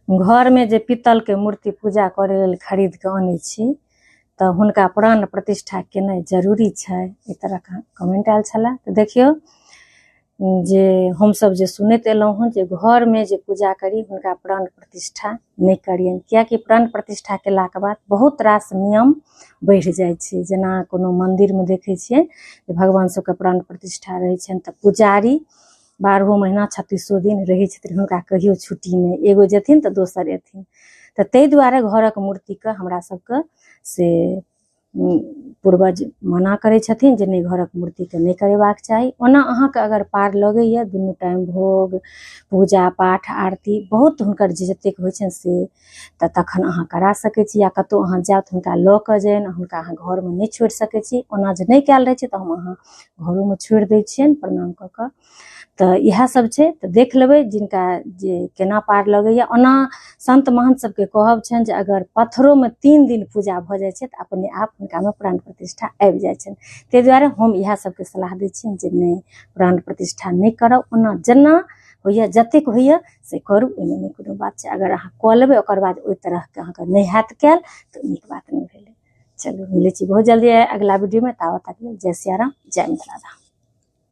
घर में जे पीतल के मूर्ति पूजा करे लेल खरीद के आनै छी तऽ हुनका प्राण प्रतिष्ठा केनाइ जरूरी छै, ई तरह का कमेंट आयल छला। तऽ देखियो जे हम सब जे सुनैत एलहुं हन जे घर में जे पूजा करी हुनका प्राण प्रतिष्ठा नहीं करियन, कियाकि प्राण प्रतिष्ठा केला के बाद बहुत रास नियम बढ़ जाय छै। जेना कोनो मंदिर में देखे छियै जे भगवान सबके प्राण प्रतिष्ठा रहे छन तऽ पुजारी 12 महीना 36 दिन रहे छथिन, हुनका कहियो छुट्टी नहीं, एगो जेथिन तऽ दोसर एथिन। तऽ तै दुआरे घरक मूर्ति के हमरा सबके से पूर्वज मना करे छथिन जे नहीं घरक मूर्ति के नहीं करेबाक चाही। ओना अहाँ के अगर पार लगैया दुनू टाइम भोग पूजा पाठ आरती बहुत हुनकर जतेक होइ छन से तऽ तखन अहाँ करा सकै छी, या कतौ अहाँ जायब तऽ हुनका लऽ कऽ जाइन, हुनका अहाँ घर में नहीं छोड़ि सकै छी। ओना जे नहीं कैल रहे छै तऽ हम अहाँ घरों में छोड़ि दै छियनि प्रणाम कऽ कऽ। तऽ इएह सब छै, तऽ देख लेबै जिनका जे केना पार लगैया। ओना संत महंत सबके कहब छनि जे अगर पत्थरों में 3 दिन पूजा भऽ जाइ छै तऽ अपने आप हुनका में प्राण प्रतिष्ठा आबि जाइ छनि। ताहि दुआरे हम इएह सबके सलाह दै छियनि जे नहीं प्राण प्रतिष्ठा नहीं करब, ओना जेना होइया जतेक होइया से करू, एहिमे नहीं कोनो बात छै। अगर अहाँ कऽ लेबै ओकर बाद ओहि तरह के अहाँके नहीं हैत कैल तऽ नीक बात नहीं भेलै। चलू मिलै छी बहुत जल्दी अगला वीडियो में, ताबत तक जय सिया राम, जय मिथिला।